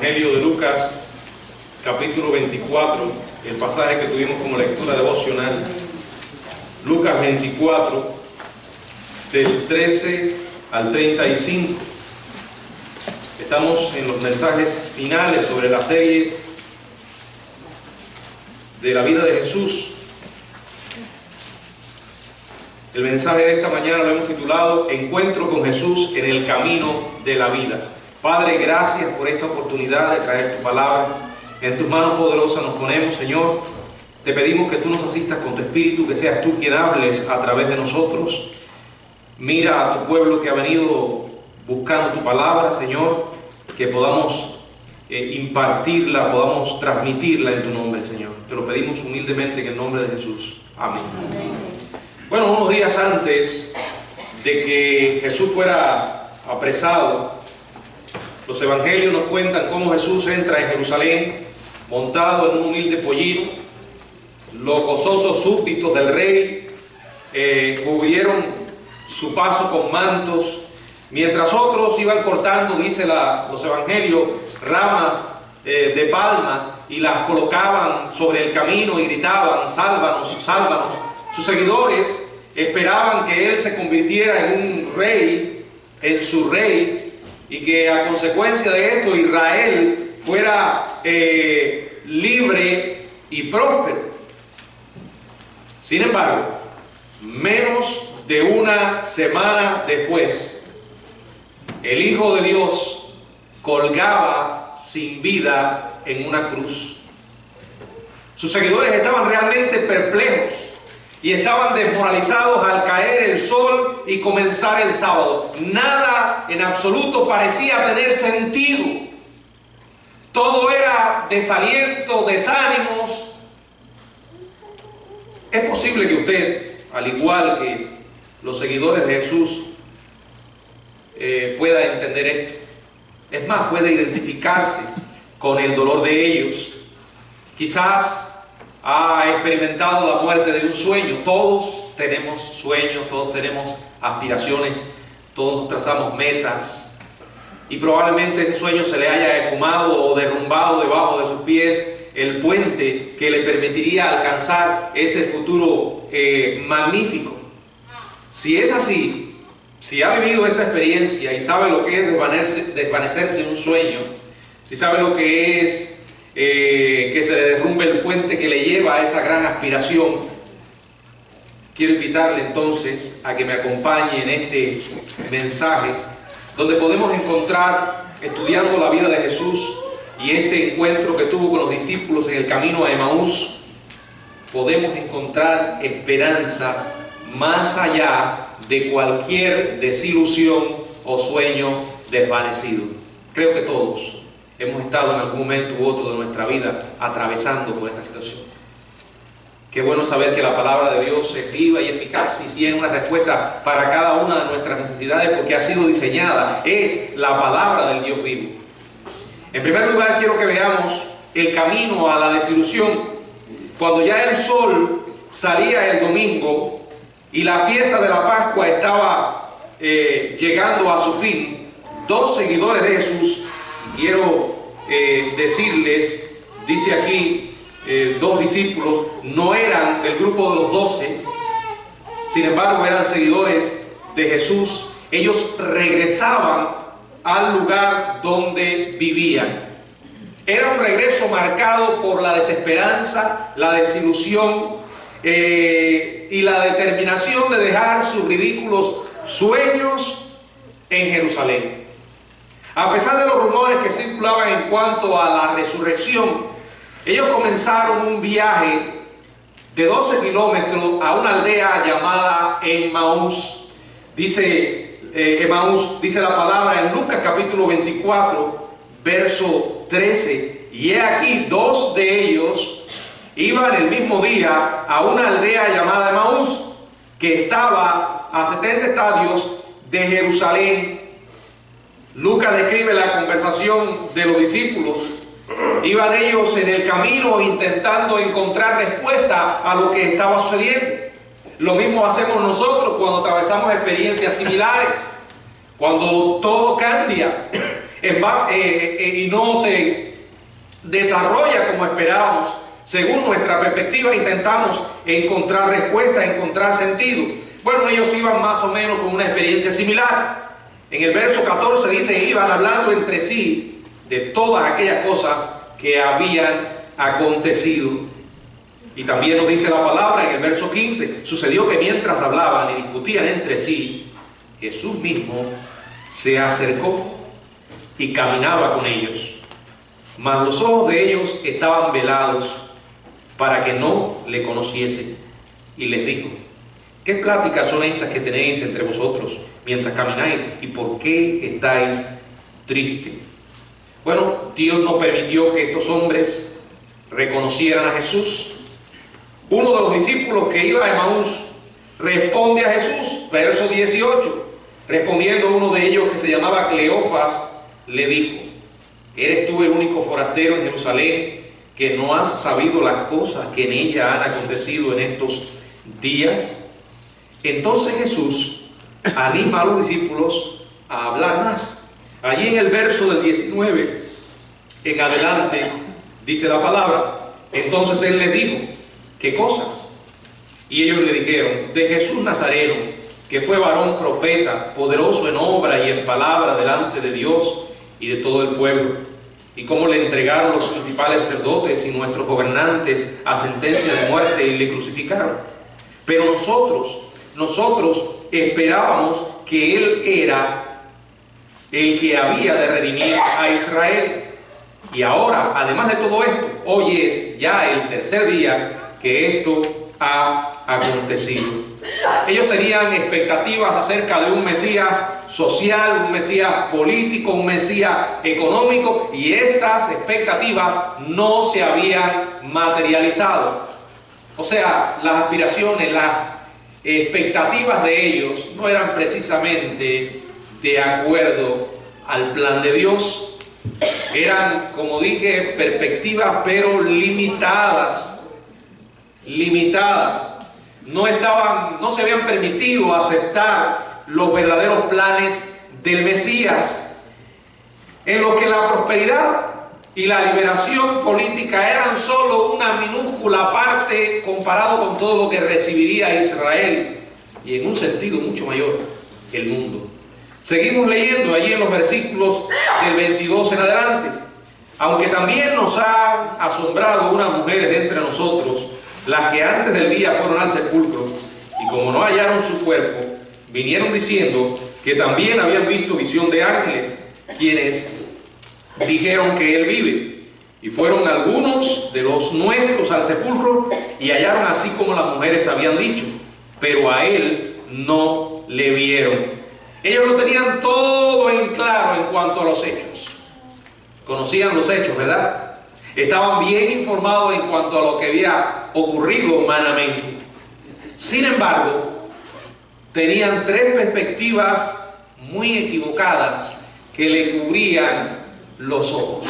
Evangelio de Lucas, capítulo 24, el pasaje que tuvimos como lectura devocional. Lucas 24, del 13 al 35. Estamos en los mensajes finales sobre la serie de la vida de Jesús. El mensaje de esta mañana lo hemos titulado Encuentro con Jesús en el camino de la vida. Padre, gracias por esta oportunidad de traer tu palabra. En tus manos poderosas nos ponemos, Señor. Te pedimos que tú nos asistas con tu Espíritu, que seas tú quien hables a través de nosotros. Mira a tu pueblo que ha venido buscando tu palabra, Señor, que podamos impartirla, podamos transmitirla en tu nombre, Señor. Te lo pedimos humildemente en el nombre de Jesús. Amén. Bueno, unos días antes de que Jesús fuera apresado, los evangelios nos cuentan cómo Jesús entra en Jerusalén montado en un humilde pollino. Los gozosos súbditos del rey cubrieron su paso con mantos, mientras otros iban cortando, dice los evangelios, ramas de palma y las colocaban sobre el camino y gritaban: sálvanos, sálvanos. Sus seguidores esperaban que él se convirtiera en un rey, en su rey, y que a consecuencia de esto Israel fuera libre y próspero. Sin embargo, menos de una semana después, el Hijo de Dios colgaba sin vida en una cruz. Sus seguidores estaban realmente perplejos y estaban desmoralizados al caer el sol y comenzar el sábado. Nada en absoluto parecía tener sentido. Todo era desaliento, desánimos. Es posible que usted, al igual que los seguidores de Jesús, pueda entender esto. Es más, puede identificarse con el dolor de ellos. Quizás ha experimentado la muerte de un sueño. Todos tenemos sueños, todos tenemos aspiraciones, todos nos trazamos metas, y probablemente ese sueño se le haya esfumado o derrumbado debajo de sus pies el puente que le permitiría alcanzar ese futuro magnífico. Si es así, si ha vivido esta experiencia y sabe lo que es desvanecerse en un sueño, si sabe lo que es que se le derrumbe el puente que le lleva a esa gran aspiración, quiero invitarle entonces a que me acompañe en este mensaje, donde podemos encontrar, estudiando la vida de Jesús y este encuentro que tuvo con los discípulos en el camino a Emaús, podemos encontrar esperanza más allá de cualquier desilusión o sueño desvanecido. Creo que todos hemos estado en algún momento u otro de nuestra vida atravesando por esta situación. Qué bueno saber que la palabra de Dios es viva y eficaz y tiene una respuesta para cada una de nuestras necesidades, porque ha sido diseñada, es la palabra del Dios vivo. En primer lugar, quiero que veamos el camino a la desilusión. Cuando ya el sol salía el domingo y la fiesta de la Pascua estaba llegando a su fin, dos seguidores de Jesús, quiero decirles, dice aquí, dos discípulos, no eran del grupo de los 12, sin embargo eran seguidores de Jesús. Ellos regresaban al lugar donde vivían. Era un regreso marcado por la desesperanza, la desilusión y la determinación de dejar sus ridículos sueños en Jerusalén. A pesar de los rumores que circulaban en cuanto a la resurrección, ellos comenzaron un viaje de 12 kilómetros a una aldea llamada Emaús. Dice Emaús, dice la palabra en Lucas capítulo 24, verso 13. Y he aquí, dos de ellos iban el mismo día a una aldea llamada Emaús, que estaba a 70 estadios de Jerusalén. Lucas describe la conversación de los discípulos. Iban ellos en el camino intentando encontrar respuesta a lo que estaba sucediendo. Lo mismo hacemos nosotros cuando atravesamos experiencias similares. Cuando todo cambia, y no se desarrolla como esperábamos, según nuestra perspectiva, intentamos encontrar respuesta, encontrar sentido. Bueno, ellos iban más o menos con una experiencia similar. En el verso 14 dice, iban hablando entre sí de todas aquellas cosas que habían acontecido. Y también nos dice la palabra en el verso 15, sucedió que mientras hablaban y discutían entre sí, Jesús mismo se acercó y caminaba con ellos. Mas los ojos de ellos estaban velados para que no le conociesen. Y les dijo, ¿qué pláticas son estas que tenéis entre vosotros mientras camináis? ¿Y por qué estáis tristes? Bueno, Dios no permitió que estos hombres reconocieran a Jesús. Uno de los discípulos que iba a Emaús responde a Jesús, verso 18. Respondiendo uno de ellos, que se llamaba Cleofas, le dijo, ¿eres tú el único forastero en Jerusalén que no has sabido las cosas que en ella han acontecido en estos días? Entonces Jesús anima a los discípulos a hablar más. Allí en el verso del 19 en adelante dice la palabra, entonces él les dijo, ¿qué cosas? Y ellos le dijeron, de Jesús Nazareno, que fue varón profeta, poderoso en obra y en palabra delante de Dios y de todo el pueblo, y cómo le entregaron los principales sacerdotes y nuestros gobernantes a sentencia de muerte y le crucificaron. Pero nosotros esperábamos que Él era el que había de redimir a Israel. Y ahora, además de todo esto, hoy es ya el tercer día que esto ha acontecido. Ellos tenían expectativas acerca de un Mesías social, un Mesías político, un Mesías económico, y estas expectativas no se habían materializado. O sea, las aspiraciones, las expectativas de ellos no eran precisamente de acuerdo al plan de Dios. Eran, como dije, perspectivas pero limitadas. No se habían permitido aceptar los verdaderos planes del Mesías, en los que la prosperidad y la liberación política eran solo una minúscula parte comparado con todo lo que recibiría Israel, y en un sentido mucho mayor, el mundo. Seguimos leyendo allí en los versículos del 22 en adelante. Aunque también nos han asombrado unas mujeres de entre nosotros, las que antes del día fueron al sepulcro, y como no hallaron su cuerpo, vinieron diciendo que también habían visto visión de ángeles, quienes dijeron que él vive. Y fueron algunos de los nuestros al sepulcro, y hallaron así como las mujeres habían dicho, pero a él no le vieron. Ellos lo tenían todo en claro en cuanto a los hechos. Conocían los hechos, ¿verdad? Estaban bien informados en cuanto a lo que había ocurrido humanamente. Sin embargo, tenían tres perspectivas muy equivocadas que le cubrían los ojos.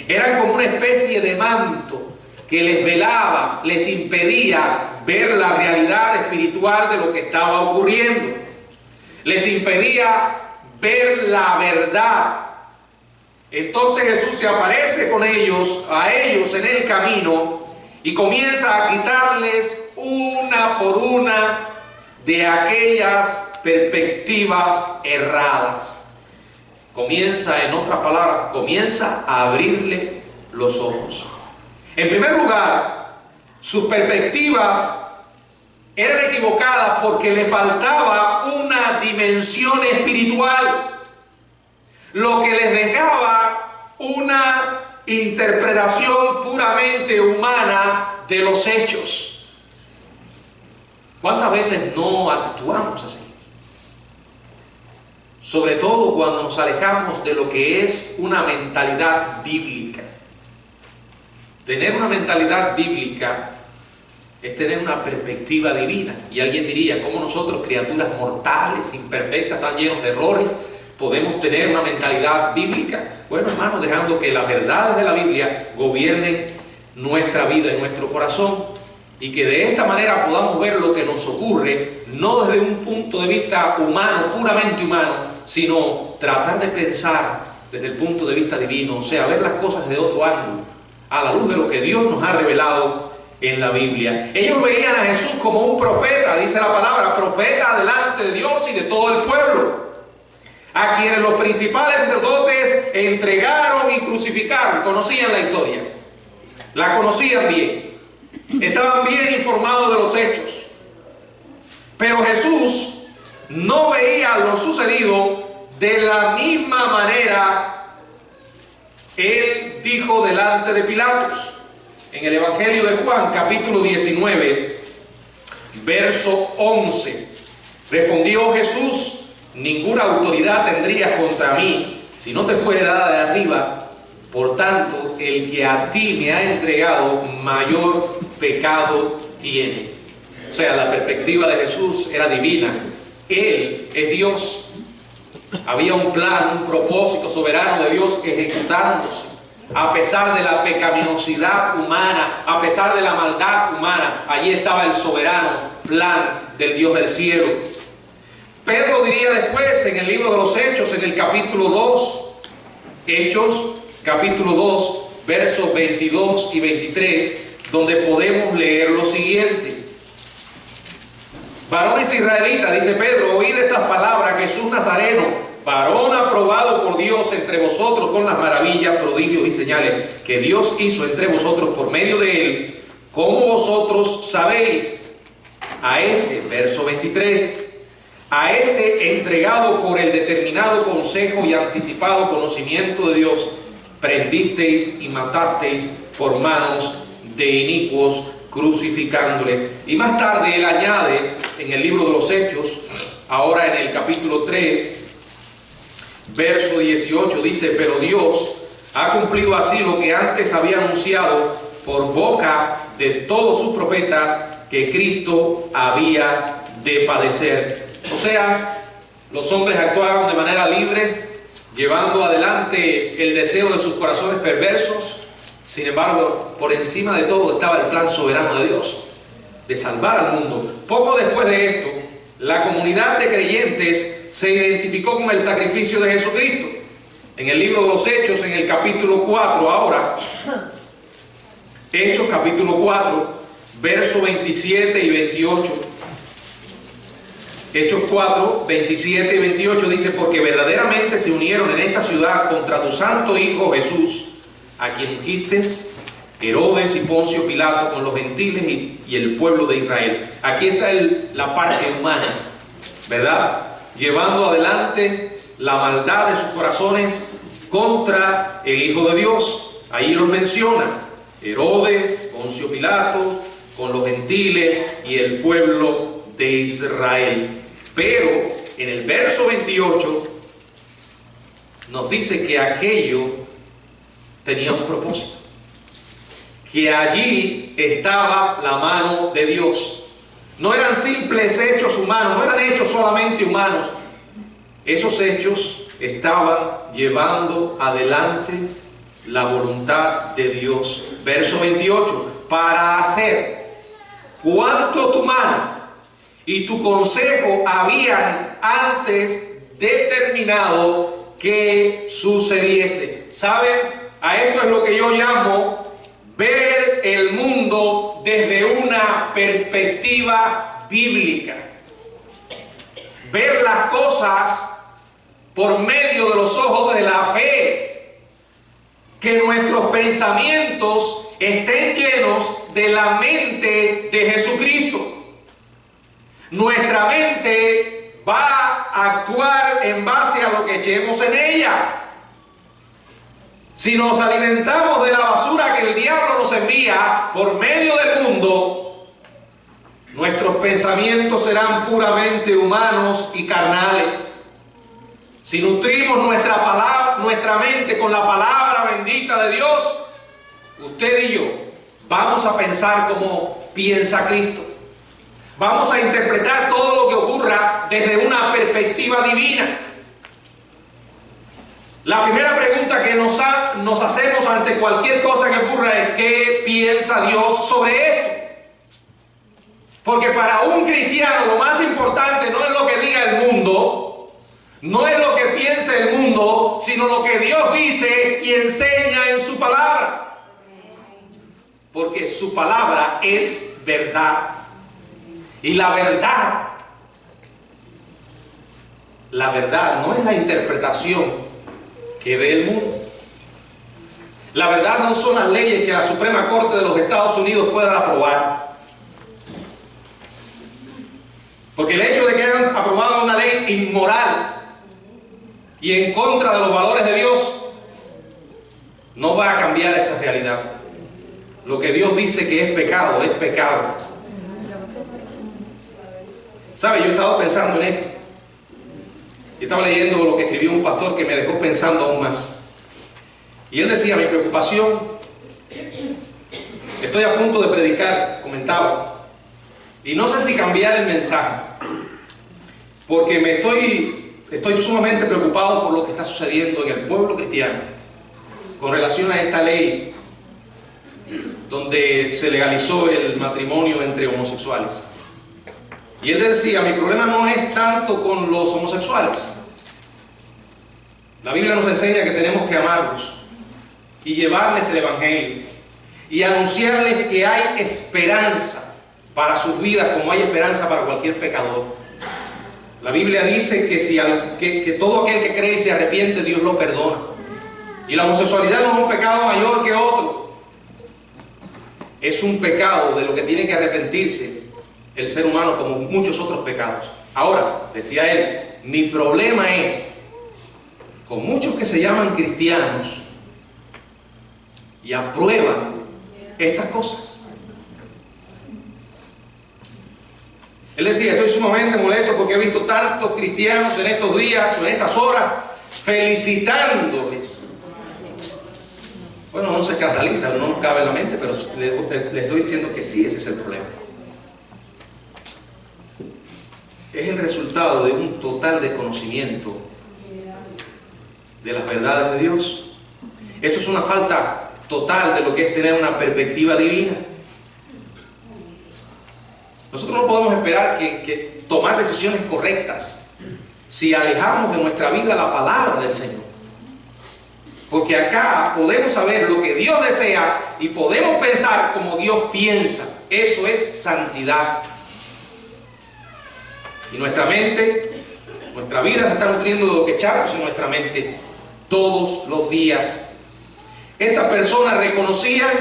Eran como una especie de manto que les velaba, les impedía ver la realidad espiritual de lo que estaba ocurriendo. Les impedía ver la verdad. Entonces Jesús se aparece con ellos, a ellos en el camino, y comienza a quitarles una por una de aquellas perspectivas erradas. Comienza, en otras palabras, comienza a abrirle los ojos. En primer lugar, sus perspectivas eran equivocadas porque le faltaba una dimensión espiritual, lo que les dejaba una interpretación puramente humana de los hechos. ¿Cuántas veces no actuamos así? Sobre todo cuando nos alejamos de lo que es una mentalidad bíblica. Tener una mentalidad bíblica es tener una perspectiva divina. Y alguien diría, ¿cómo nosotros, criaturas mortales, imperfectas, tan llenos de errores, podemos tener una mentalidad bíblica? Bueno, hermanos, dejando que las verdades de la Biblia gobiernen nuestra vida y nuestro corazón, y que de esta manera podamos ver lo que nos ocurre, no desde un punto de vista humano, puramente humano, sino tratar de pensar desde el punto de vista divino, o sea, ver las cosas de otro ángulo, a la luz de lo que Dios nos ha revelado en la Biblia. Ellos veían a Jesús como un profeta, dice la palabra, profeta delante de Dios y de todo el pueblo, a quienes los principales sacerdotes entregaron y crucificaron. Conocían la historia, la conocían bien, estaban bien informados de los hechos. Pero Jesús no veía lo sucedido de la misma manera. Él dijo delante de Pilatos, en el Evangelio de Juan, capítulo 19, verso 11, respondió Jesús: ninguna autoridad tendrías contra mí si no te fuera dada de arriba. Por tanto, el que a ti me ha entregado, mayor pecado tiene. O sea, la perspectiva de Jesús era divina. Él es Dios. Había un plan, un propósito soberano de Dios ejecutándose. A pesar de la pecaminosidad humana, a pesar de la maldad humana, allí estaba el soberano plan del Dios del cielo. Pedro diría después en el libro de los Hechos, en el capítulo 2, Hechos, capítulo 2, versos 22 y 23, donde podemos leer lo siguiente. Varones israelitas, dice Pedro, oíd estas palabras: Jesús Nazareno, varón aprobado por Dios entre vosotros con las maravillas, prodigios y señales que Dios hizo entre vosotros por medio de él, como vosotros sabéis. A este, verso 23, a este entregado por el determinado consejo y anticipado conocimiento de Dios, prendisteis y matasteis por manos de inicuos, crucificándole. Y más tarde él añade en el libro de los Hechos, ahora en el capítulo 3, verso 18, dice: pero Dios ha cumplido así lo que antes había anunciado por boca de todos sus profetas, que Cristo había de padecer. O sea, los hombres actuaron de manera libre, llevando adelante el deseo de sus corazones perversos. Sin embargo, por encima de todo estaba el plan soberano de Dios, de salvar al mundo. Poco después de esto, la comunidad de creyentes se identificó con el sacrificio de Jesucristo. En el libro de los Hechos, en el capítulo 4, ahora, Hechos capítulo 4, versos 27 y 28. Hechos 4, 27 y 28 dice: porque verdaderamente se unieron en esta ciudad contra tu santo Hijo Jesús, a quien ungiste, Herodes y Poncio Pilato, con los gentiles y el pueblo de Israel. Aquí está la parte humana, ¿verdad? Llevando adelante la maldad de sus corazones contra el Hijo de Dios. Ahí los menciona: Herodes, Poncio Pilato, con los gentiles y el pueblo de Israel. Pero en el verso 28 nos dice que aquello tenía un propósito, que allí estaba la mano de Dios. No eran simples hechos humanos, no eran hechos solamente humanos. Esos hechos estaban llevando adelante la voluntad de Dios. Verso 28, para hacer cuanto tu mano y tu consejo habían antes determinado que sucediese. ¿Saben? A esto es lo que yo llamo ver el mundo desde una perspectiva bíblica. Ver las cosas por medio de los ojos de la fe. Que nuestros pensamientos estén llenos de la mente de Jesucristo. Nuestra mente va a actuar en base a lo que echemos en ella. Si nos alimentamos de la basura que el diablo nos envía por medio del mundo, nuestros pensamientos serán puramente humanos y carnales. Si nutrimos nuestra mente con la palabra bendita de Dios, usted y yo vamos a pensar como piensa Cristo. Vamos a interpretar todo lo que ocurra desde una perspectiva divina. La primera pregunta que nos hacemos ante cualquier cosa que ocurra es: ¿qué piensa Dios sobre esto? Porque para un cristiano lo más importante no es lo que diga el mundo, No es lo que piensa el mundo, sino lo que Dios dice y enseña en su palabra. Porque su palabra es verdad. Y la verdad no es la interpretación que dé el mundo. La verdad no son las leyes que la Suprema Corte de los Estados Unidos puedan aprobar. Porque el hecho de que hayan aprobado una ley inmoral y en contra de los valores de Dios no va a cambiar esa realidad. Lo que Dios dice que es pecado, es pecado. ¿Sabe? Yo he estado pensando en esto. Yo estaba leyendo lo que escribió un pastor que me dejó pensando aún más. Y él decía, mi preocupación, estoy a punto de predicar, comentaba, y no sé si cambiar el mensaje, porque estoy sumamente preocupado por lo que está sucediendo en el pueblo cristiano con relación a esta ley donde se legalizó el matrimonio entre homosexuales. Y él decía, mi problema no es tanto con los homosexuales. La Biblia nos enseña que tenemos que amarlos y llevarles el evangelio y anunciarles que hay esperanza para sus vidas como hay esperanza para cualquier pecador. La Biblia dice que todo aquel que cree y se arrepiente, Dios lo perdona. Y la homosexualidad no es un pecado mayor que otro. Es un pecado de lo que tiene que arrepentirse el ser humano como muchos otros pecados. Ahora, decía él, mi problema es con muchos que se llaman cristianos y aprueban estas cosas. Él decía, estoy sumamente molesto porque he visto tantos cristianos en estos días, en estas horas, felicitándoles. Bueno, no se escandaliza, no nos cabe en la mente, pero les estoy diciendo que sí, ese es el problema. Es el resultado de un total desconocimiento de las verdades de Dios. Eso es una falta total de lo que es tener una perspectiva divina. Nosotros no podemos esperar que tomar decisiones correctas si alejamos de nuestra vida la palabra del Señor. Porque acá podemos saber lo que Dios desea y podemos pensar como Dios piensa. Eso es santidad. Y nuestra mente, nuestra vida se está nutriendo de lo que echamos en nuestra mente todos los días. Estas personas reconocían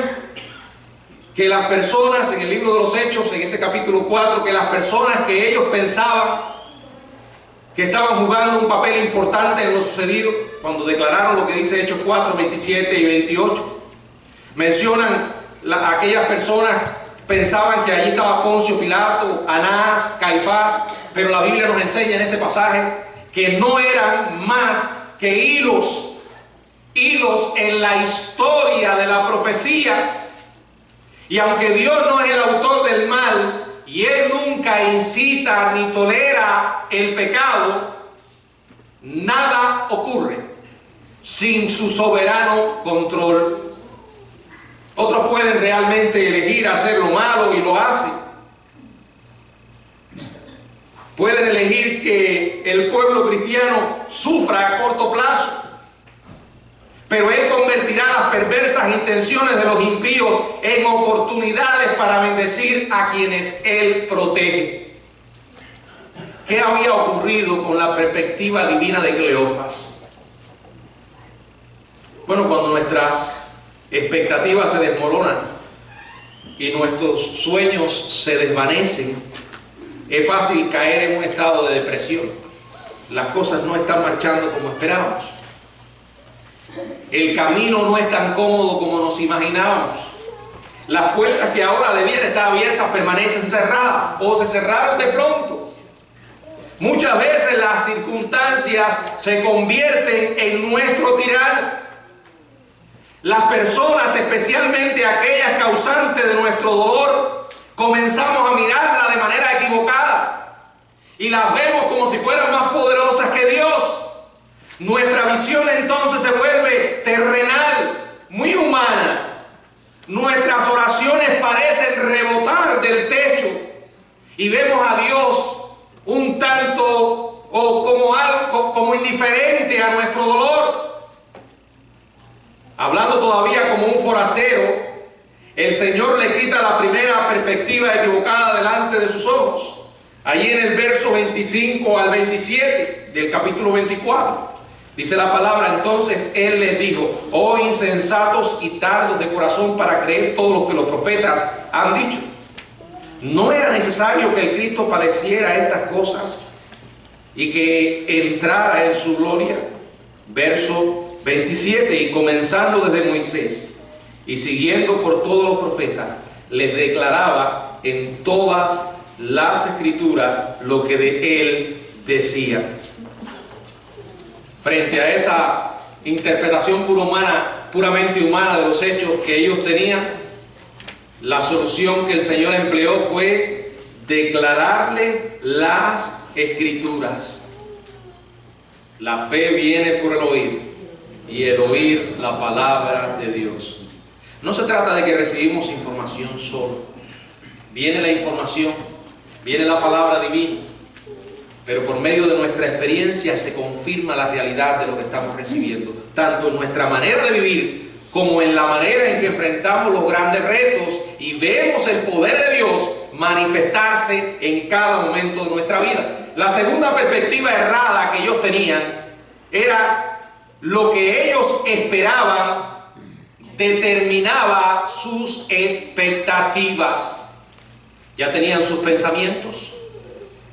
que las personas, en el libro de los Hechos, en ese capítulo 4, que las personas que ellos pensaban que estaban jugando un papel importante en lo sucedido, cuando declararon lo que dice Hechos 4, 27 y 28, mencionan aquellas personas pensaban que allí estaba Poncio Pilato, Anás, Caifás, pero la Biblia nos enseña en ese pasaje que no eran más que hilos en la historia de la profecía. Y aunque Dios no es el autor del mal, y Él nunca incita ni tolera el pecado, nada ocurre sin su soberano control. Otros pueden realmente elegir hacer lo malo y lo hacen. Pueden elegir que el pueblo cristiano sufra a corto plazo, pero Él convertirá las perversas intenciones de los impíos en oportunidades para bendecir a quienes Él protege. ¿Qué había ocurrido con la perspectiva divina de Cleofas? Bueno, cuando nuestras expectativas se desmoronan y nuestros sueños se desvanecen, es fácil caer en un estado de depresión. Las cosas no están marchando como esperábamos. El camino no es tan cómodo como nos imaginábamos. Las puertas que ahora debían estar abiertas permanecen cerradas o se cerraron de pronto. Muchas veces las circunstancias se convierten en nuestro tirano. Las personas, especialmente aquellas causantes de nuestro dolor, comenzamos a mirarlas de manera equivocada y las vemos como si fueran más poderosas que Dios. Nuestra visión entonces se vuelve terrenal, muy humana. Nuestras oraciones parecen rebotar del techo y vemos a Dios un tanto o como algo como indiferente a nuestro dolor. Hablando todavía como un forastero, el Señor le quita la primera perspectiva equivocada delante de sus ojos. Allí en el verso 25 al 27 del capítulo 24, dice la palabra: entonces Él les dijo: oh insensatos y tardos de corazón para creer todo lo que los profetas han dicho. ¿No era necesario que el Cristo padeciera estas cosas y que entrara en su gloria? Verso 27, y comenzando desde Moisés y siguiendo por todos los profetas, les declaraba en todas las escrituras lo que de él decía. Frente a esa interpretación puramente humana de los hechos que ellos tenían, la solución que el Señor empleó fue declararle las escrituras. La fe viene por el oír, y el oír la palabra de Dios. No se trata de que recibimos información solo. Viene la información, viene la palabra divina, pero por medio de nuestra experiencia se confirma la realidad de lo que estamos recibiendo, tanto en nuestra manera de vivir como en la manera en que enfrentamos los grandes retos y vemos el poder de Dios manifestarse en cada momento de nuestra vida. La segunda perspectiva errada que ellos tenían era lo que ellos esperaban determinaba sus expectativas. Ya tenían sus pensamientos,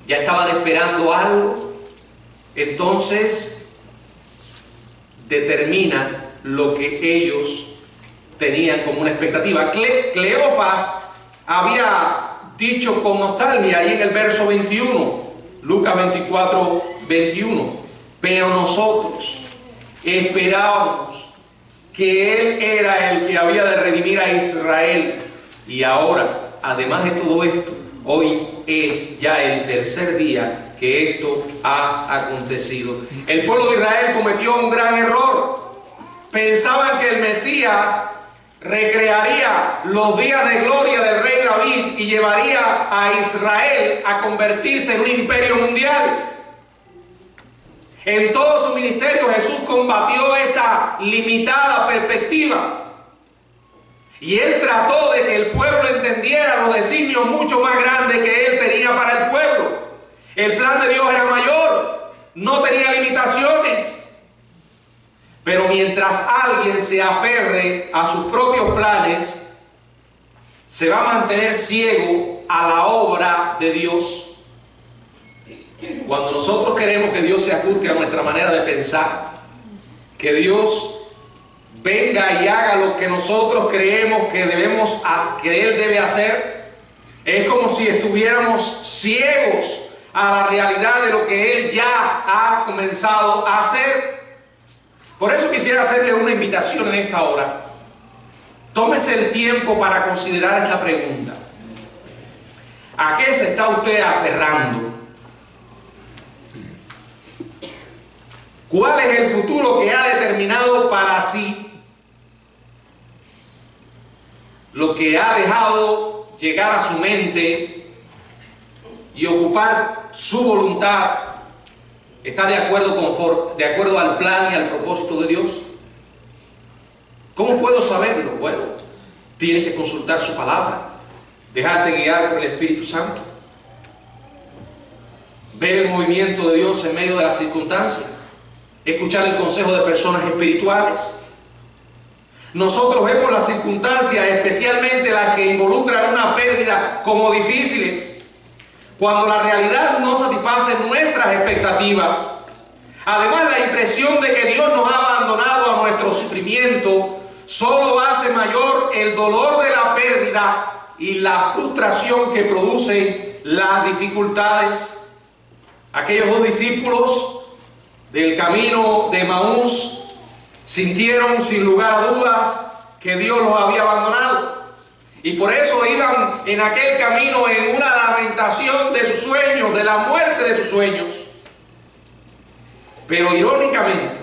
ya estaban esperando algo, entonces determina lo que ellos tenían como una expectativa. Cleofas había dicho con nostalgia ahí en el verso 21, Lucas 24, 21, pero nosotros esperábamos que Él era el que había de redimir a Israel, y ahora, además de todo esto, hoy es ya el tercer día que esto ha acontecido. El pueblo de Israel cometió un gran error. Pensaban que el Mesías recrearía los días de gloria del rey David y llevaría a Israel a convertirse en un imperio mundial. En todo su ministerio Jesús combatió esta limitada perspectiva. Y Él trató de que el pueblo entendiera los designios mucho más grandes que Él tenía para el pueblo. El plan de Dios era mayor, no tenía limitaciones. Pero mientras alguien se aferre a sus propios planes, se va a mantener ciego a la obra de Dios. Cuando nosotros queremos que Dios se ajuste a nuestra manera de pensar, que Dios venga y haga lo que nosotros creemos que Él debe hacer, es como si estuviéramos ciegos a la realidad de lo que Él ya ha comenzado a hacer. Por eso quisiera hacerle una invitación en esta hora. Tómese el tiempo para considerar esta pregunta. ¿A qué se está usted aferrando? ¿Cuál es el futuro que ha determinado para sí? Lo que ha dejado llegar a su mente y ocupar su voluntad está de acuerdo al plan y al propósito de Dios. ¿Cómo puedo saberlo? Bueno, tienes que consultar su palabra, dejarte guiar por el Espíritu Santo, ver el movimiento de Dios en medio de las circunstancias, escuchar el consejo de personas espirituales. Nosotros vemos las circunstancias, especialmente las que involucran una pérdida, como difíciles, cuando la realidad no satisface nuestras expectativas. Además, la impresión de que Dios nos ha abandonado a nuestro sufrimiento solo hace mayor el dolor de la pérdida y la frustración que producen las dificultades. Aquellos dos discípulos del camino de Emaús sintieron sin lugar a dudas que Dios los había abandonado, y por eso iban en aquel camino en una lamentación de sus sueños, de la muerte de sus sueños. Pero irónicamente,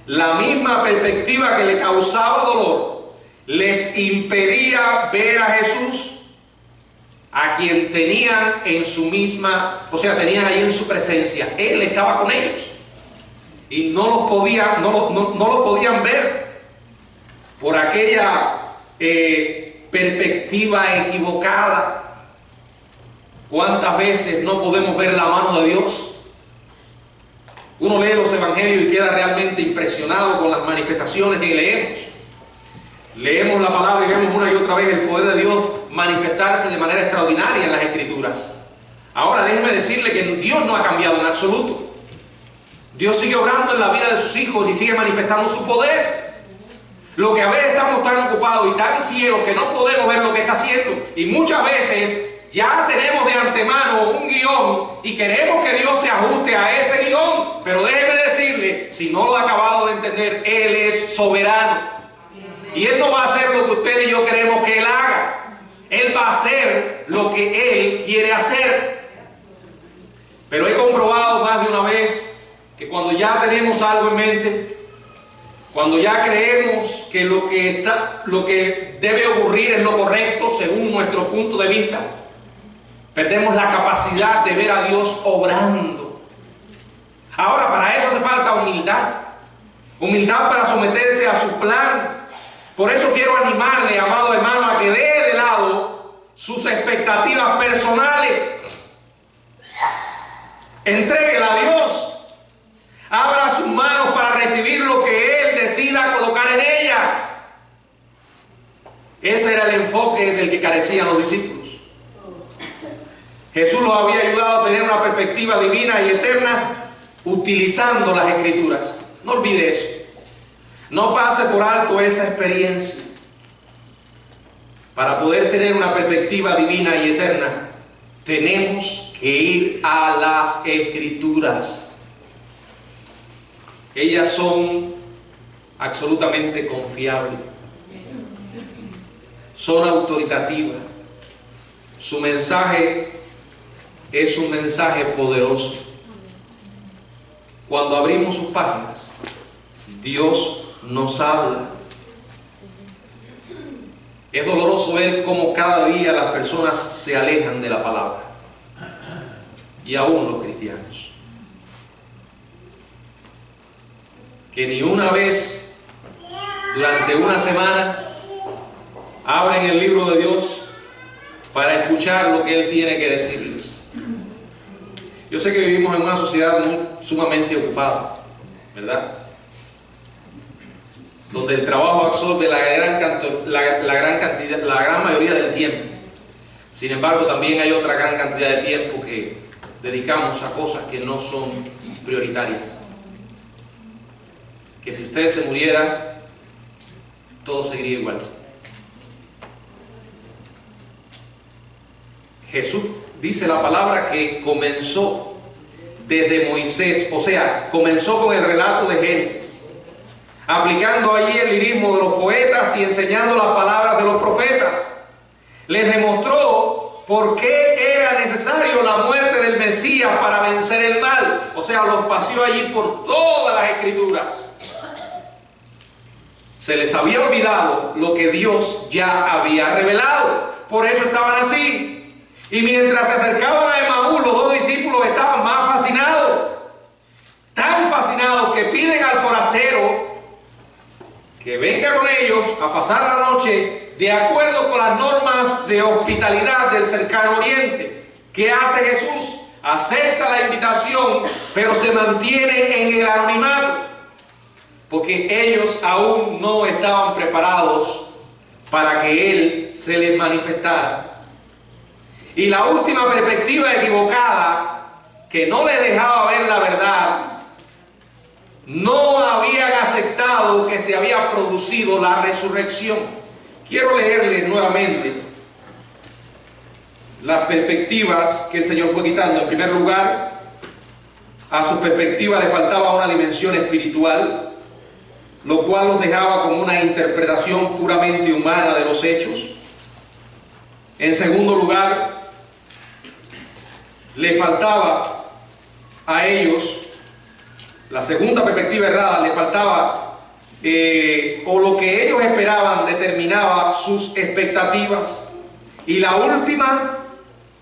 la misma perspectiva que le causaba dolor les impedía ver a Jesús, a quien tenían en su misma, tenían ahí en su presencia. Él estaba con ellos. y no los podían ver por aquella perspectiva equivocada. ¿Cuántas veces no podemos ver la mano de Dios? Uno lee los evangelios y queda realmente impresionado con las manifestaciones que leemos. Leemos la palabra y vemos una y otra vez el poder de Dios manifestarse de manera extraordinaria en las Escrituras. Ahora déjeme decirle que Dios no ha cambiado en absoluto. Dios sigue obrando en la vida de sus hijos y sigue manifestando su poder. Lo que a veces estamos tan ocupados y tan ciegos que no podemos ver lo que está haciendo. Y muchas veces ya tenemos de antemano un guión y queremos que Dios se ajuste a ese guión. Pero déjeme decirle, si no lo ha acabado de entender, Él es soberano. Y Él no va a hacer lo que usted y yo queremos que Él haga. Él va a hacer lo que Él quiere hacer. Pero he comprobado más de una vez que cuando ya tenemos algo en mente, cuando ya creemos que lo que debe ocurrir es lo correcto según nuestro punto de vista, perdemos la capacidad de ver a Dios obrando. Ahora, para eso hace falta humildad. Humildad para someterse a su plan. Por eso quiero animarle, amado hermano, a que deje de lado sus expectativas personales. Entréguela a Dios. Abra sus manos para recibir lo que Él decida colocar en ellas. Ese era el enfoque del que carecían los discípulos. Jesús los había ayudado a tener una perspectiva divina y eterna utilizando las Escrituras. No olvide eso. No pase por alto esa experiencia. Para poder tener una perspectiva divina y eterna, tenemos que ir a las Escrituras. Ellas son absolutamente confiables. Son autoritativas. Su mensaje es un mensaje poderoso. Cuando abrimos sus páginas, Dios nos habla. Es doloroso ver cómo cada día las personas se alejan de la palabra, y aún los cristianos, que ni una vez durante una semana abren el libro de Dios para escuchar lo que Él tiene que decirles. Yo sé que vivimos en una sociedad sumamente ocupada, ¿verdad? Donde el trabajo absorbe la gran mayoría del tiempo. Sin embargo, también hay otra gran cantidad de tiempo que dedicamos a cosas que no son prioritarias. Que si usted se muriera, todo seguiría igual. Jesús dice la palabra que comenzó desde Moisés, o sea, comenzó con el relato de Génesis, aplicando allí el lirismo de los poetas y enseñando las palabras de los profetas. Les demostró por qué era necesario la muerte del Mesías para vencer el mal. O sea, los paseó allí por todas las Escrituras. Se les había olvidado lo que Dios ya había revelado. Por eso estaban así. Y mientras se acercaban a Emaús, los dos discípulos estaban más fascinados. Tan fascinados que piden al forastero que venga con ellos a pasar la noche de acuerdo con las normas de hospitalidad del cercano oriente. ¿Qué hace Jesús? Acepta la invitación, pero se mantiene en el anonimato, porque ellos aún no estaban preparados para que Él se les manifestara. Y la última perspectiva equivocada, que no les dejaba ver la verdad, no habían aceptado que se había producido la resurrección. Quiero leerles nuevamente las perspectivas que el Señor fue quitando. En primer lugar, a su perspectiva le faltaba una dimensión espiritual, lo cual los dejaba como una interpretación puramente humana de los hechos. En segundo lugar, le faltaba a ellos, la segunda perspectiva errada, le faltaba, o lo que ellos esperaban determinaba sus expectativas. Y la última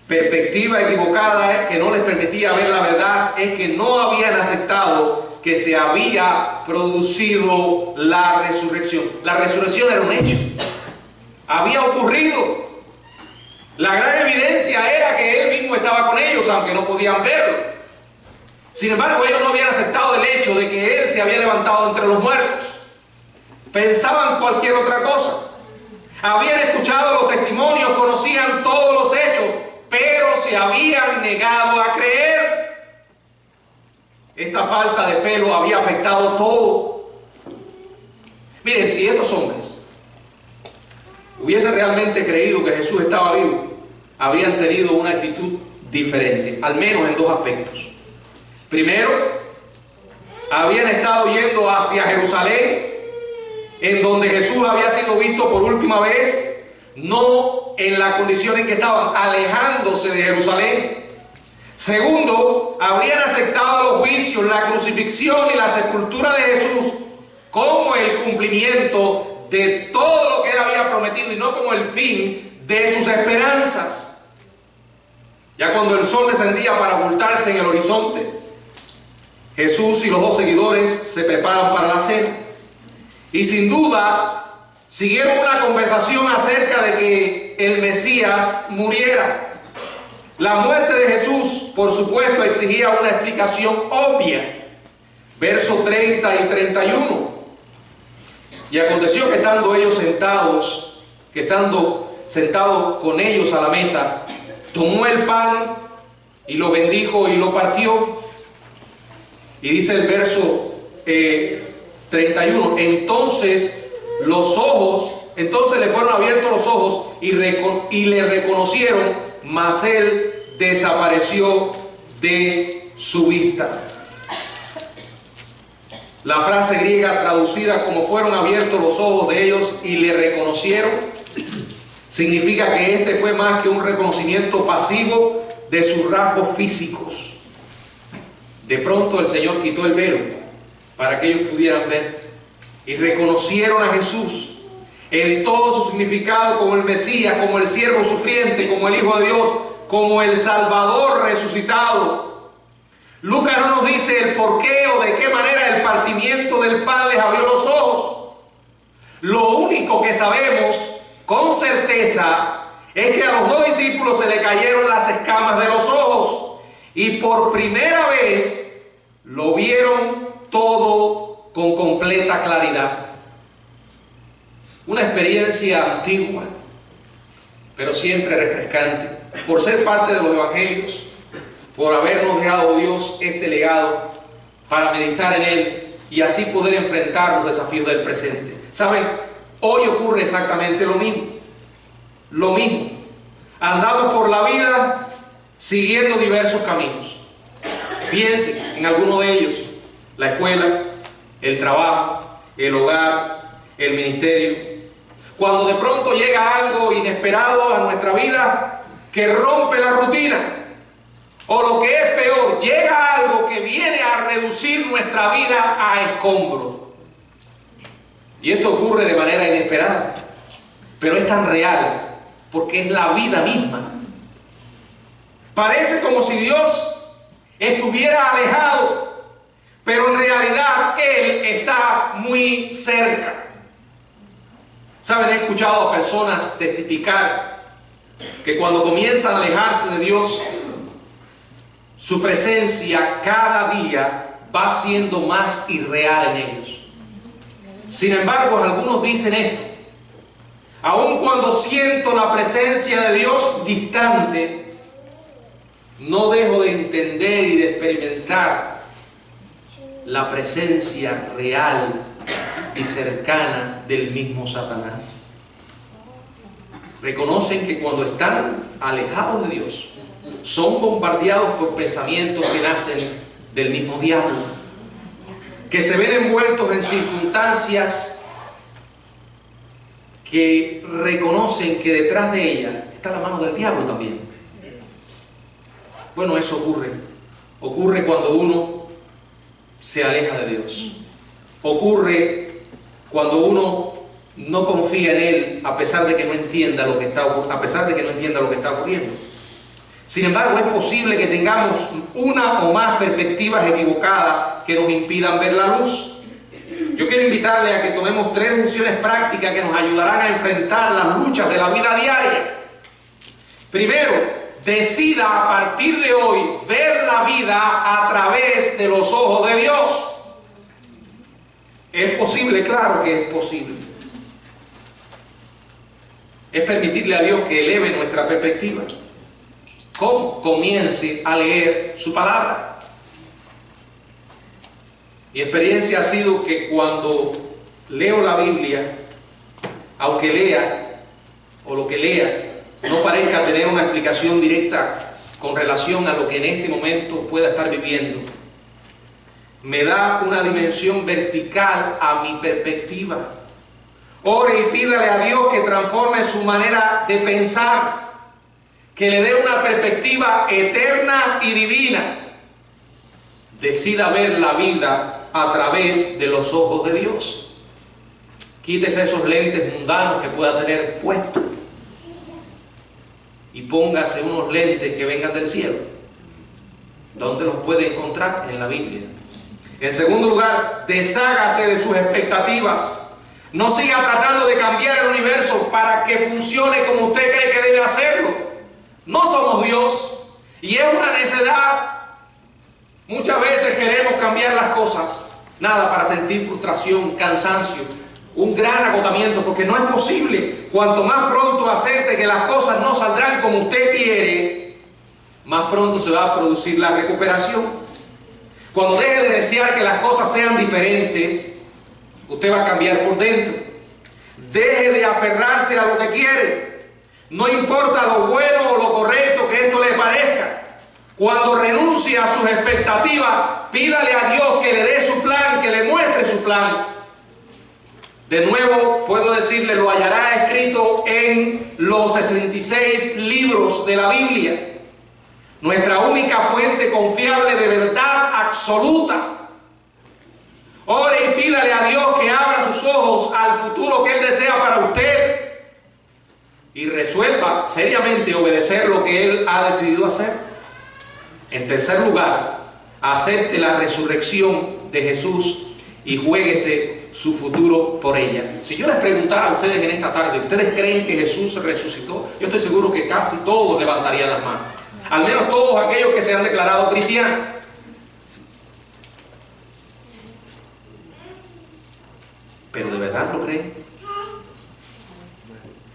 perspectiva equivocada, que no les permitía ver la verdad, es que no habían aceptado que se había producido la resurrección. La resurrección era un hecho, había ocurrido. La gran evidencia era que Él mismo estaba con ellos, aunque no podían verlo. Sin embargo, ellos no habían aceptado el hecho de que Él se había levantado entre los muertos. Pensaban cualquier otra cosa. Habían escuchado los testimonios, conocían todos los hechos, pero se habían negado a creer. Esta falta de fe lo había afectado todo. Miren, si estos hombres hubiesen realmente creído que Jesús estaba vivo, habrían tenido una actitud diferente, al menos en dos aspectos. Primero, habían estado yendo hacia Jerusalén, en donde Jesús había sido visto por última vez, no en la condición en que estaban, alejándose de Jerusalén. Segundo, habrían aceptado los juicios, la crucifixión y la sepultura de Jesús como el cumplimiento de todo lo que Él había prometido y no como el fin de sus esperanzas. Ya cuando el sol descendía para ocultarse en el horizonte, Jesús y los dos seguidores se preparan para la cena. Y sin duda, siguieron una conversación acerca de que el Mesías muriera. La muerte de Jesús, por supuesto, exigía una explicación obvia. Versos 30 y 31. Y aconteció que estando sentados con ellos a la mesa, tomó el pan y lo bendijo y lo partió. Y dice el verso 31, entonces le fueron abiertos los ojos y le reconocieron, mas él desapareció de su vista. La frase griega traducida como fueron abiertos los ojos de ellos y le reconocieron, significa que este fue más que un reconocimiento pasivo de sus rasgos físicos. De pronto el Señor quitó el velo para que ellos pudieran ver y reconocieron a Jesús en todo su significado como el Mesías, como el siervo sufriente, como el Hijo de Dios, como el Salvador resucitado. Lucas no nos dice el por qué o de qué manera el partimiento del pan les abrió los ojos. Lo único que sabemos con certeza es que a los dos discípulos se le cayeron las escamas de los ojos y por primera vez lo vieron todo con completa claridad. Una experiencia antigua, pero siempre refrescante, por ser parte de los evangelios, por habernos dejado Dios este legado para meditar en él y así poder enfrentar los desafíos del presente. ¿Saben? Hoy ocurre exactamente lo mismo. Lo mismo. Andamos por la vida siguiendo diversos caminos. Piensen en alguno de ellos: la escuela, el trabajo, el hogar, el ministerio. Cuando de pronto llega algo inesperado a nuestra vida que rompe la rutina, o lo que es peor, llega algo que viene a reducir nuestra vida a escombros. Y esto ocurre de manera inesperada, pero es tan real porque es la vida misma. Parece como si Dios estuviera alejado, pero en realidad Él está muy cerca. ¿Saben? He escuchado a personas testificar que cuando comienzan a alejarse de Dios, su presencia cada día va siendo más irreal en ellos. Sin embargo, algunos dicen esto: aun cuando siento la presencia de Dios distante, no dejo de entender y de experimentar la presencia real y cercana del mismo Satanás. Reconocen que cuando están alejados de Dios, son bombardeados por pensamientos que nacen del mismo diablo, que se ven envueltos en circunstancias que reconocen que detrás de ellas está la mano del diablo también. Bueno, eso ocurre cuando uno se aleja de Dios. Ocurre cuando uno no confía en Él a pesar de que no entienda lo que está ocurriendo. Sin embargo, es posible que tengamos una o más perspectivas equivocadas que nos impidan ver la luz. Yo quiero invitarle a que tomemos 3 decisiones prácticas que nos ayudarán a enfrentar las luchas de la vida diaria. Primero, decida a partir de hoy ver la vida a través de los ojos de Dios. ¿Es posible? Claro que es posible. Es permitirle a Dios que eleve nuestra perspectiva. ¿Cómo? Comience a leer su palabra. Mi experiencia ha sido que cuando leo la Biblia, aunque lea o lo que lea no parezca tener una explicación directa con relación a lo que en este momento pueda estar viviendo, me da una dimensión vertical a mi perspectiva. Ore y pídale a Dios que transforme su manera de pensar, que le dé una perspectiva eterna y divina. Decida ver la vida a través de los ojos de Dios. Quítese esos lentes mundanos que pueda tener puestos y póngase unos lentes que vengan del cielo. ¿Dónde los puede encontrar? En la Biblia. En segundo lugar, deshágase de sus expectativas. No siga tratando de cambiar el universo para que funcione como usted cree que debe hacerlo. No somos Dios y es una necedad. Muchas veces queremos cambiar las cosas, nada, para sentir frustración, cansancio, un gran agotamiento, porque no es posible. Cuanto más pronto acepte que las cosas no saldrán como usted quiere, más pronto se va a producir la recuperación. Cuando deje de desear que las cosas sean diferentes, usted va a cambiar por dentro. Deje de aferrarse a lo que quiere. No importa lo bueno o lo correcto que esto le parezca. Cuando renuncie a sus expectativas, pídale a Dios que le dé su plan, que le muestre su plan. De nuevo, puedo decirle, lo hallará escrito en los 66 libros de la Biblia. Nuestra única fuente confiable de verdad absoluta. Ore y pídale a Dios que abra sus ojos al futuro que Él desea para usted y resuelva seriamente obedecer lo que Él ha decidido hacer. En tercer lugar, acepte la resurrección de Jesús y juéguese su futuro por ella. Si yo les preguntara a ustedes en esta tarde, ¿ustedes creen que Jesús resucitó? Yo estoy seguro que casi todos levantarían las manos. Al menos todos aquellos que se han declarado cristianos. ¿Pero de verdad lo creen?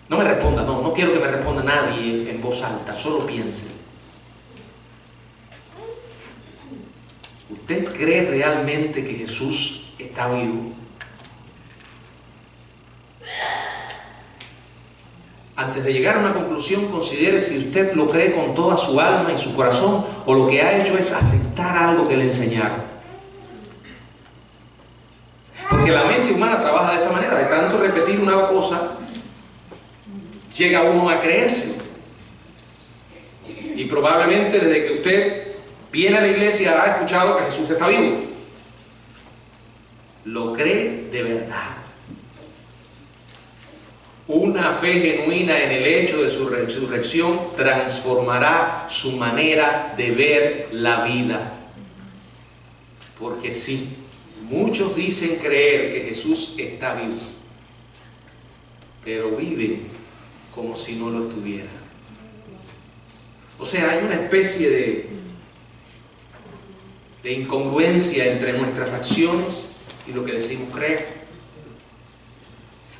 No me responda, no quiero que me responda nadie en voz alta, solo piense. ¿Usted cree realmente que Jesús está vivo? Antes de llegar a una conclusión, considere si usted lo cree con toda su alma y su corazón o lo que ha hecho es aceptar algo que le enseñaron. Porque la mente humana trabaja de esa manera, de tanto repetir una cosa, llega uno a creerse. Y probablemente desde que usted viene a la iglesia ha escuchado que Jesús está vivo. Lo cree de verdad. Una fe genuina en el hecho de su resurrección transformará su manera de ver la vida. Porque sí, muchos dicen creer que Jesús está vivo, pero viven como si no lo estuviera. O sea, hay una especie de incongruencia entre nuestras acciones y lo que decimos creer.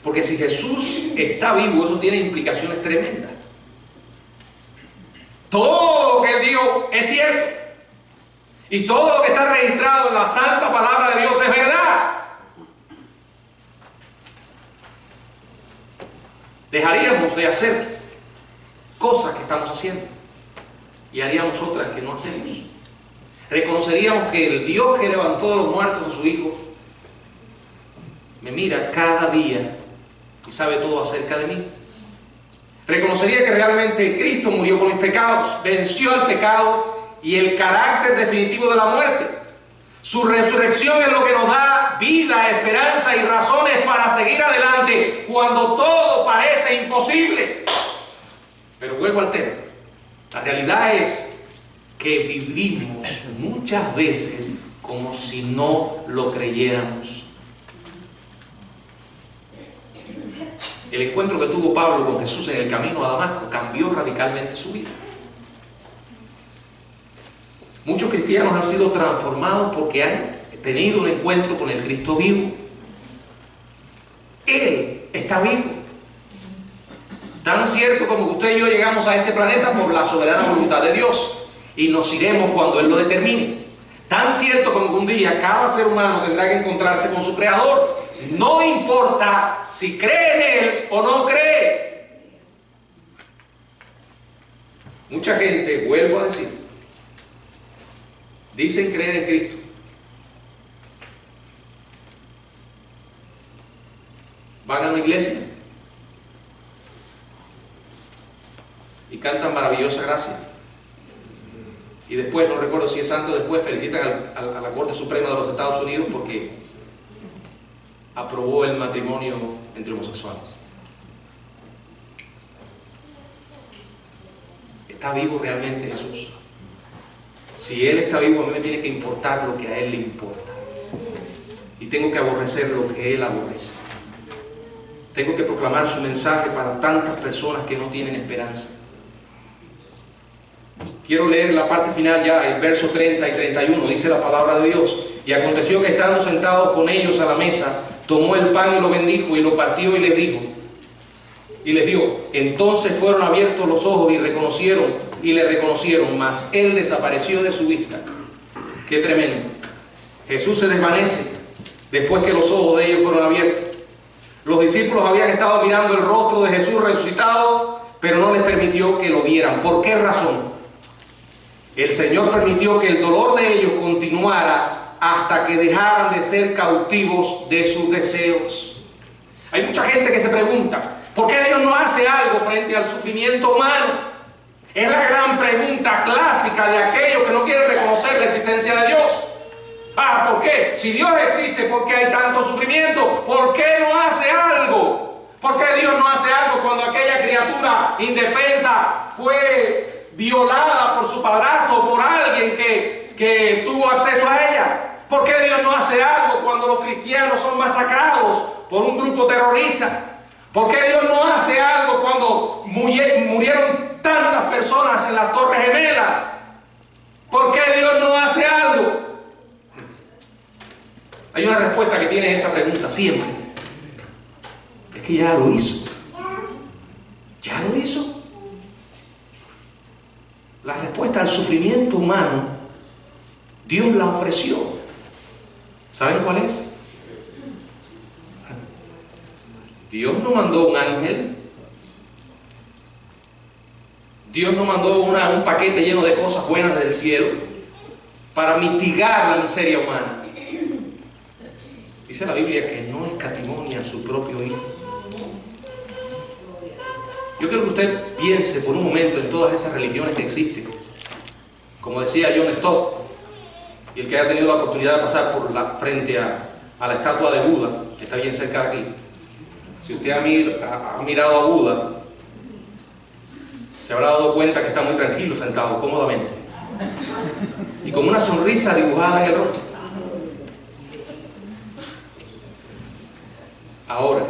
Porque si Jesús está vivo, eso tiene implicaciones tremendas. Todo lo que Él dijo es cierto. Y todo lo que está registrado en la santa palabra de Dios es verdad. Dejaríamos de hacer cosas que estamos haciendo y haríamos otras que no hacemos. Reconoceríamos que el Dios que levantó de los muertos a su Hijo me mira cada día y sabe todo acerca de mí. Reconocería que realmente Cristo murió por mis pecados, venció el pecado y el carácter definitivo de la muerte. Su resurrección es lo que nos da vida, esperanza y razones para seguir adelante cuando todo parece imposible. Pero vuelvo al tema. La realidad es que vivimos muchas veces como si no lo creyéramos. El encuentro que tuvo Pablo con Jesús en el camino a Damasco cambió radicalmente su vida. Muchos cristianos han sido transformados porque han tenido un encuentro con el Cristo vivo. Él está vivo. Tan cierto como que usted y yo llegamos a este planeta por la soberana voluntad de Dios y nos iremos cuando Él lo determine. Tan cierto como que un día cada ser humano tendrá que encontrarse con su Creador. No importa si cree en Él o no cree. Mucha gente, vuelvo a decir, dicen creer en Cristo. Van a una iglesia y cantan maravillosa gracia. Y después, no recuerdo si es santo, después felicitan a la Corte Suprema de los Estados Unidos porque aprobó el matrimonio entre homosexuales. ¿Está vivo realmente Jesús? Si Él está vivo, a mí me tiene que importar lo que a Él le importa. Y tengo que aborrecer lo que Él aborrece. Tengo que proclamar su mensaje para tantas personas que no tienen esperanza. Quiero leer la parte final ya, el verso 30 y 31, dice la palabra de Dios. Y aconteció que estando sentados con ellos a la mesa, tomó el pan y lo bendijo y lo partió y les dijo. Y les dijo, entonces fueron abiertos los ojos y le reconocieron, mas él desapareció de su vista. Qué tremendo. Jesús se desvanece después que los ojos de ellos fueron abiertos. Los discípulos habían estado mirando el rostro de Jesús resucitado, pero no les permitió que lo vieran. ¿Por qué razón? El Señor permitió que el dolor de ellos continuara hasta que dejaran de ser cautivos de sus deseos. Hay mucha gente que se pregunta, ¿por qué Dios no hace algo frente al sufrimiento humano? Es la gran pregunta clásica de aquellos que no quieren reconocer la existencia de Dios. ¿Por qué? Si Dios existe, ¿por qué hay tanto sufrimiento? ¿Por qué no hace algo? ¿Por qué Dios no hace algo cuando aquella criatura indefensa fue violada por su padrastro, por alguien que tuvo acceso a ella? ¿Por qué Dios no hace algo cuando los cristianos son masacrados por un grupo terrorista? ¿Por qué Dios no hace algo cuando murieron tantas personas en las Torres Gemelas? ¿Por qué Dios no hace algo? Hay una respuesta que tiene esa pregunta siempre. Es que ya lo hizo. ¿Ya lo hizo? La respuesta al sufrimiento humano, Dios la ofreció. ¿Saben cuál es? Dios no mandó un ángel. Dios no mandó un paquete lleno de cosas buenas del cielo para mitigar la miseria humana. Dice la Biblia que no escatimó ni a su propio Hijo. Yo quiero que usted piense por un momento en todas esas religiones que existen. Como decía John Stott, y el que haya tenido la oportunidad de pasar frente a la estatua de Buda, que está bien cerca de aquí. Si usted ha mirado a Buda, se habrá dado cuenta que está muy tranquilo, sentado cómodamente. Y con una sonrisa dibujada en el rostro. Ahora,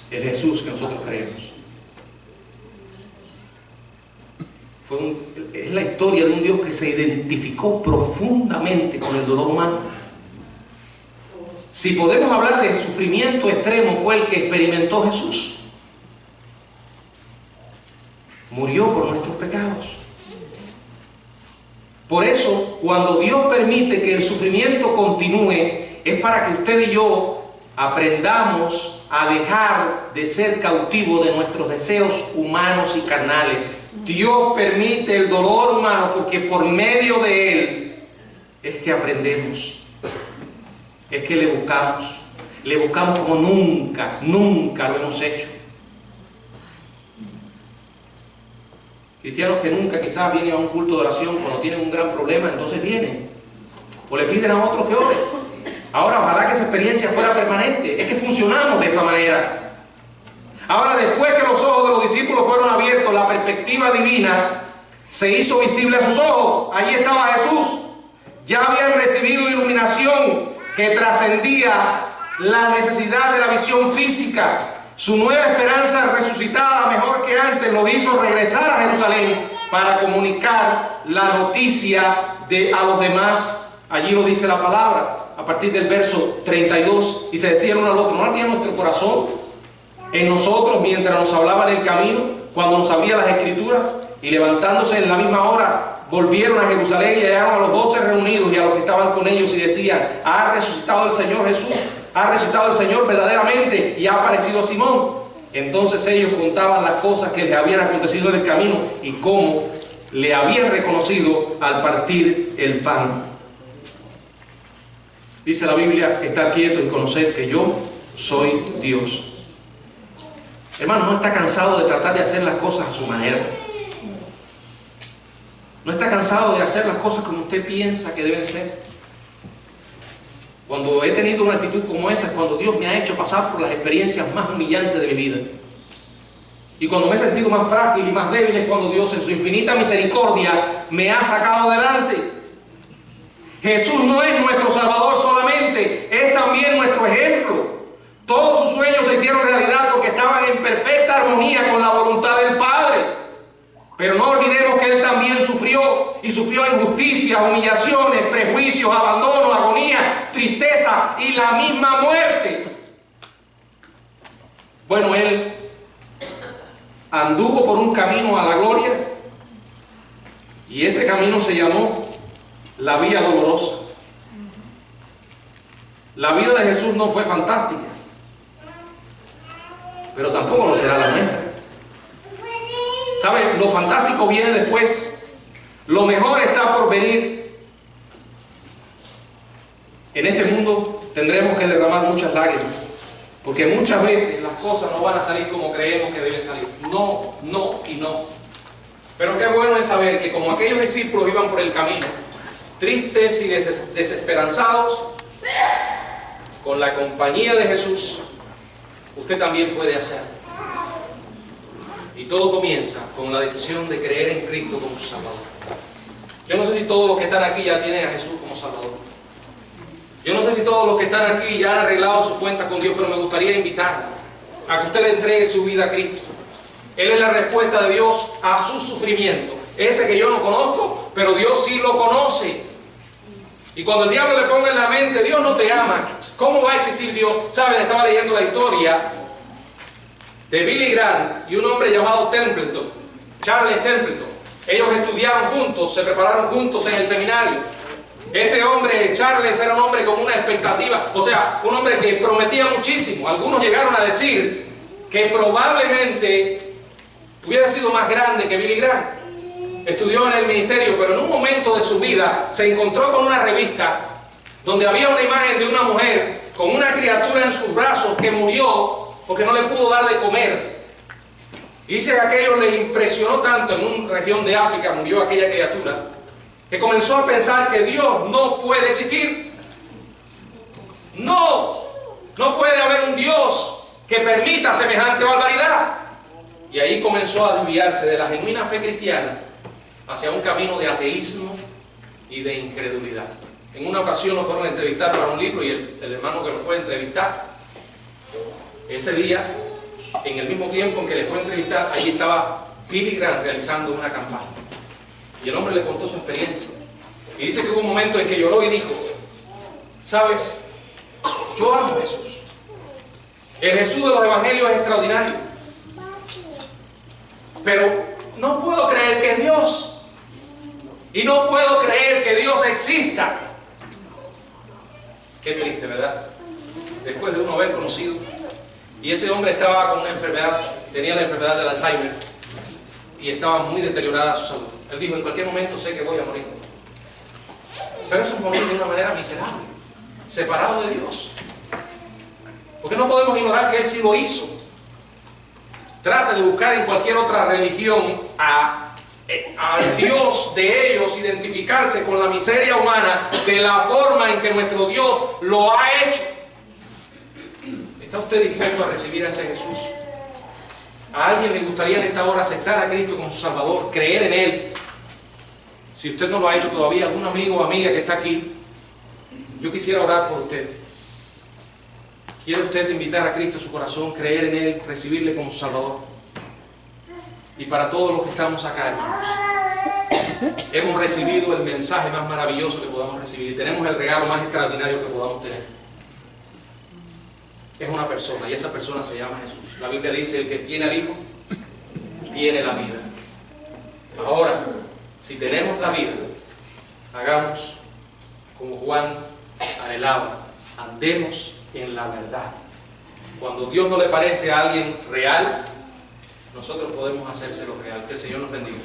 el Jesús que nosotros creemos es la historia de un Dios que se identificó profundamente con el dolor humano. Si podemos hablar de sufrimiento extremo, fue el que experimentó Jesús. Murió por nuestros pecados. Por eso, cuando Dios permite que el sufrimiento continúe, es para que usted y yo aprendamos a dejar de ser cautivos de nuestros deseos humanos y carnales. Dios permite el dolor humano porque por medio de él es que aprendemos, es que le buscamos como nunca lo hemos hecho. Cristianos que nunca quizás vienen a un culto de oración cuando tienen un gran problema, entonces vienen o le piden a otros que oren. Ahora, ojalá que esa experiencia fuera permanente. Es que funcionamos de esa manera. Ahora, después que los ojos de los discípulos fueron abiertos, la perspectiva divina se hizo visible a sus ojos. Allí estaba Jesús. Ya habían recibido iluminación que trascendía la necesidad de la visión física. Su nueva esperanza resucitada, mejor que antes, los hizo regresar a Jerusalén para comunicar la noticia a los demás. Allí lo dice la palabra, a partir del verso 32, y se decían uno al otro: ¿no ardía nuestro corazón en nosotros mientras nos hablaba en el camino, cuando nos abría las Escrituras? Y levantándose en la misma hora, volvieron a Jerusalén y hallaron a los 12 reunidos y a los que estaban con ellos, y decían: ¿ha resucitado el Señor Jesús? ¿Ha resucitado el Señor verdaderamente? Y ha aparecido a Simón. Entonces ellos contaban las cosas que les habían acontecido en el camino y cómo le habían reconocido al partir el pan. Dice la Biblia: estar quietos y conocer que yo soy Dios. Hermano, ¿no está cansado de tratar de hacer las cosas a su manera? ¿No está cansado de hacer las cosas como usted piensa que deben ser? Cuando he tenido una actitud como esa, es cuando Dios me ha hecho pasar por las experiencias más humillantes de mi vida. Y cuando me he sentido más frágil y más débil, es cuando Dios, en su infinita misericordia, me ha sacado adelante. Jesús no es nuestro Salvador solamente, es también nuestro ejemplo. Todos sus sueños se hicieron realidad porque estaban en perfecta armonía con la voluntad del Padre. Pero no olvidemos que Él también sufrió, y sufrió injusticias, humillaciones, prejuicios, abandono, agonía, tristeza y la misma muerte. Bueno, Él anduvo por un camino a la gloria, y ese camino se llamó la vía dolorosa. La vida de Jesús no fue fantástica, pero tampoco lo será la nuestra. ¿Saben? Lo fantástico viene después. Lo mejor está por venir. En este mundo tendremos que derramar muchas lágrimas, porque muchas veces las cosas no van a salir como creemos que deben salir. No, no y no. Pero qué bueno es saber que como aquellos discípulos iban por el camino, tristes y desesperanzados, con la compañía de Jesús, usted también puede hacerlo. Y todo comienza con la decisión de creer en Cristo como su Salvador. Yo no sé si todos los que están aquí ya tienen a Jesús como Salvador. Yo no sé si todos los que están aquí ya han arreglado su cuenta con Dios, pero me gustaría invitarlo a que usted le entregue su vida a Cristo. Él es la respuesta de Dios a su sufrimiento. Ese que yo no conozco, pero Dios sí lo conoce. Y cuando el diablo le ponga en la mente: Dios no te ama, ¿cómo va a existir Dios? Saben, estaba leyendo la historia de Billy Graham y un hombre llamado Templeton, Charles Templeton. Ellos estudiaron juntos, se prepararon juntos en el seminario. Este hombre, Charles, era un hombre con una expectativa, o sea, un hombre que prometía muchísimo. Algunos llegaron a decir que probablemente hubiera sido más grande que Billy Graham. Estudió en el ministerio, pero en un momento de su vida se encontró con una revista donde había una imagen de una mujer con una criatura en sus brazos que murió porque no le pudo dar de comer. Y dice que aquello le impresionó tanto. En una región de África murió aquella criatura, que comenzó a pensar que Dios no puede existir. No puede haber un Dios que permita semejante barbaridad. Y ahí comenzó a desviarse de la genuina fe cristiana hacia un camino de ateísmo y de incredulidad. En una ocasión lo fueron a entrevistar para un libro, y el hermano que lo fue a entrevistar, ese día, en el mismo tiempo en que le fue a entrevistar, allí estaba Billy Graham realizando una campaña. Y el hombre le contó su experiencia. Y dice que hubo un momento en que lloró y dijo: ¿sabes? Yo amo a Jesús. El Jesús de los evangelios es extraordinario. Pero no puedo creer que es Dios. Y no puedo creer que Dios exista. Qué triste, ¿verdad? Después de uno haber conocido. Y ese hombre estaba con una enfermedad, tenía la enfermedad del Alzheimer, y estaba muy deteriorada su salud. Él dijo: en cualquier momento sé que voy a morir. Pero eso es morir de una manera miserable, separado de Dios. Porque no podemos ignorar que Él sí lo hizo. Trata de buscar en cualquier otra religión al Dios de ellos, identificarse con la miseria humana de la forma en que nuestro Dios lo ha hecho. ¿Está usted dispuesto a recibir a ese Jesús? ¿A alguien le gustaría en esta hora aceptar a Cristo como su Salvador, creer en Él? Si usted no lo ha hecho todavía, algún amigo o amiga que está aquí, yo quisiera orar por usted. ¿Quiere usted invitar a Cristo a su corazón, creer en Él, recibirle como su Salvador? Y para todos los que estamos acá, hermanos, hemos recibido el mensaje más maravilloso que podamos recibir. Tenemos el regalo más extraordinario que podamos tener. Es una persona, y esa persona se llama Jesús. La Biblia dice, el que tiene al Hijo, tiene la vida. Ahora, si tenemos la vida, hagamos como Juan anhelaba, andemos en la verdad. Cuando Dios no le parece a alguien real, nosotros podemos hacérselo real. Que el Señor nos bendiga.